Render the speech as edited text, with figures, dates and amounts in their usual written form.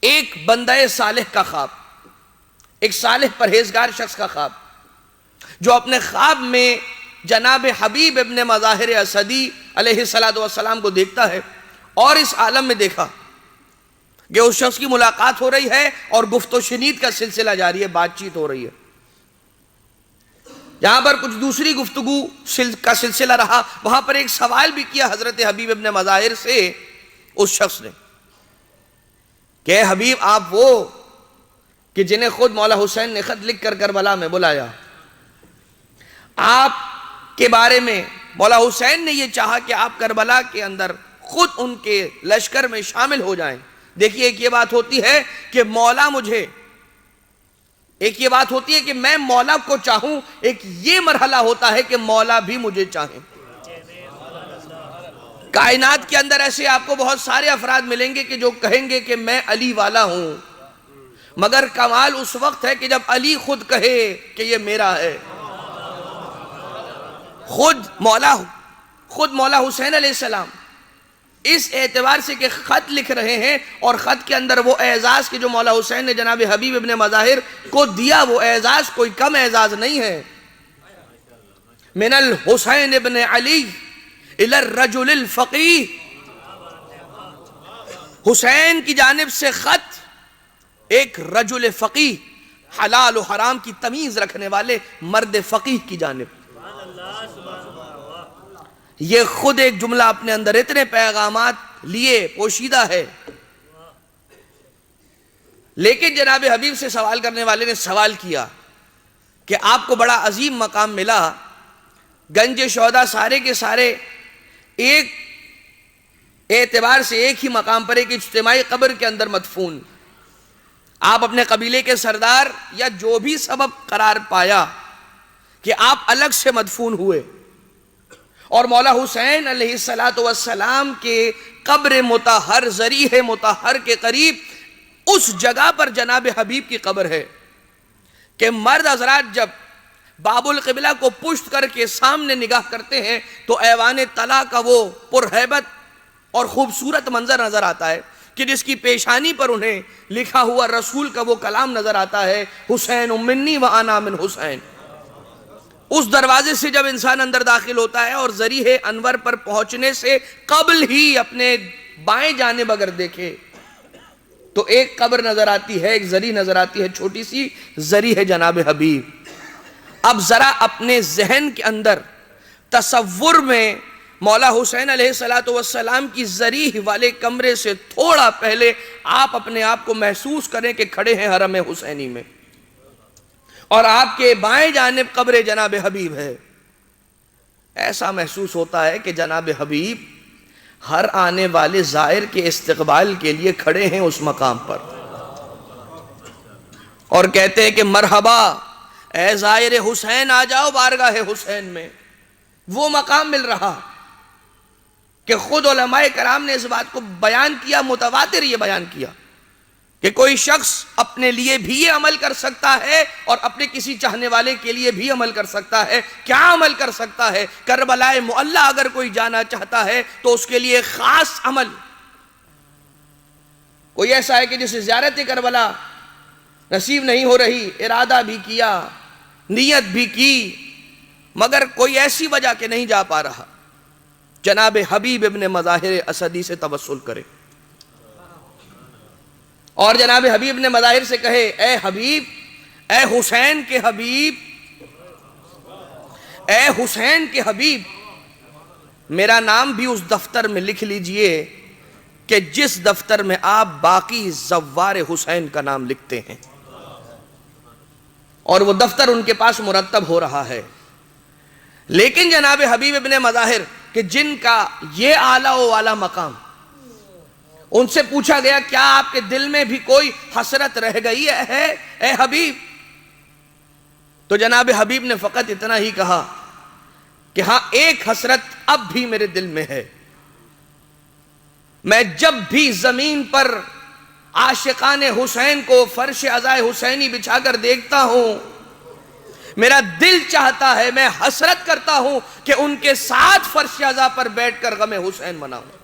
ایک بندہ صالح کا خواب، ایک صالح پرہیزگار شخص کا خواب، جو اپنے خواب میں جناب حبیب ابن مظاہر اسدی علیہ السلام کو دیکھتا ہے، اور اس عالم میں دیکھا کہ اس شخص کی ملاقات ہو رہی ہے اور گفت و شنید کا سلسلہ جاری ہے، بات چیت ہو رہی ہے۔ جہاں پر کچھ دوسری گفتگو کا سلسلہ رہا، وہاں پر ایک سوال بھی کیا حضرت حبیب ابن مظاہر سے اس شخص نے کہ اے حبیب، آپ وہ کہ جنہیں خود مولا حسین نے خط لکھ کر کربلا میں بلایا، آپ کے بارے میں مولا حسین نے یہ چاہا کہ آپ کربلا کے اندر خود ان کے لشکر میں شامل ہو جائیں۔ دیکھیے، ایک یہ بات ہوتی ہے کہ مولا مجھے، ایک یہ بات ہوتی ہے کہ میں مولا کو چاہوں، ایک یہ مرحلہ ہوتا ہے کہ مولا بھی مجھے چاہیں۔ کائنات کے اندر ایسے آپ کو بہت سارے افراد ملیں گے کہ جو کہیں گے کہ میں علی والا ہوں، مگر کمال اس وقت ہے کہ جب علی خود کہے کہ یہ میرا ہے۔ خود مولا حسین علیہ السلام اس اعتبار سے کہ خط لکھ رہے ہیں، اور خط کے اندر وہ اعزاز کہ جو مولا حسین نے جناب حبیب ابن مظاہر کو دیا، وہ اعزاز کوئی کم اعزاز نہیں ہے۔ من الحسین ابن علی الی الرجل الفقیہ، حسین کی جانب سے خط ایک رجل فقیہ، حلال و حرام کی تمیز رکھنے والے مرد فقیہ کی جانب۔ یہ خود ایک جملہ اپنے اندر اتنے پیغامات لیے پوشیدہ ہے۔ لیکن جناب حبیب سے سوال کرنے والے نے سوال کیا کہ آپ کو بڑا عظیم مقام ملا، گنج شہداء سارے کے سارے ایک اعتبار سے ایک ہی مقام پر، ایک اجتماعی قبر کے اندر مدفون، آپ اپنے قبیلے کے سردار یا جو بھی سبب قرار پایا کہ آپ الگ سے مدفون ہوئے، اور مولا حسین علیہ السلام کے قبر مطہر، ذریح مطہر کے قریب اس جگہ پر جناب حبیب کی قبر ہے کہ مرد حضرات جب باب القبلہ کو پشت کر کے سامنے نگاہ کرتے ہیں تو ایوان طلا کا وہ پرہیبت اور خوبصورت منظر نظر آتا ہے کہ جس کی پیشانی پر انہیں لکھا ہوا رسول کا وہ کلام نظر آتا ہے، حسین منی و انا من حسین۔ اس دروازے سے جب انسان اندر داخل ہوتا ہے اور ذریح انور پر پہنچنے سے قبل ہی اپنے بائیں جانب اگر دیکھے تو ایک قبر نظر آتی ہے، ایک ذریح نظر آتی ہے، چھوٹی سی ذریح جناب حبیب۔ اب ذرا اپنے ذہن کے اندر تصور میں مولا حسین علیہ السلام کی ذریح والے کمرے سے تھوڑا پہلے آپ اپنے آپ کو محسوس کریں کہ کھڑے ہیں حرم حسینی میں، اور آپ کے بائیں جانب قبر جناب حبیب ہے۔ ایسا محسوس ہوتا ہے کہ جناب حبیب ہر آنے والے زائر کے استقبال کے لیے کھڑے ہیں اس مقام پر، اور کہتے ہیں کہ مرحبا اے زائر حسین، آ جاؤ بارگاہ حسین میں۔ وہ مقام مل رہا کہ خود علماء کرام نے اس بات کو بیان کیا، متواتر یہ بیان کیا کہ کوئی شخص اپنے لیے بھی یہ عمل کر سکتا ہے اور اپنے کسی چاہنے والے کے لیے بھی عمل کر سکتا ہے۔ کیا عمل کر سکتا ہے؟ کربلا معلیٰ اگر کوئی جانا چاہتا ہے تو اس کے لیے خاص عمل، کوئی ایسا ہے کہ جسے زیارت کربلا نصیب نہیں ہو رہی، ارادہ بھی کیا، نیت بھی کی، مگر کوئی ایسی وجہ کہ نہیں جا پا رہا، جناب حبیب ابن مظاہر اسدی سے توسل کرے اور جناب حبیب ابن مظاہر سے کہے اے حبیب، اے حسین کے حبیب، اے حسین کے حبیب، میرا نام بھی اس دفتر میں لکھ لیجئے کہ جس دفتر میں آپ باقی زوار حسین کا نام لکھتے ہیں، اور وہ دفتر ان کے پاس مرتب ہو رہا ہے۔ لیکن جناب حبیب ابن مظاہر کہ جن کا یہ اعلیٰ و والا مقام، ان سے پوچھا گیا کیا آپ کے دل میں بھی کوئی حسرت رہ گئی ہے اے حبیب؟ تو جناب حبیب نے فقط اتنا ہی کہا کہ ہاں، ایک حسرت اب بھی میرے دل میں ہے، میں جب بھی زمین پر عاشقان حسین کو فرش عزائے حسینی بچھا کر دیکھتا ہوں، میرا دل چاہتا ہے، میں حسرت کرتا ہوں کہ ان کے ساتھ فرش عزا پر بیٹھ کر غم حسین مناؤں۔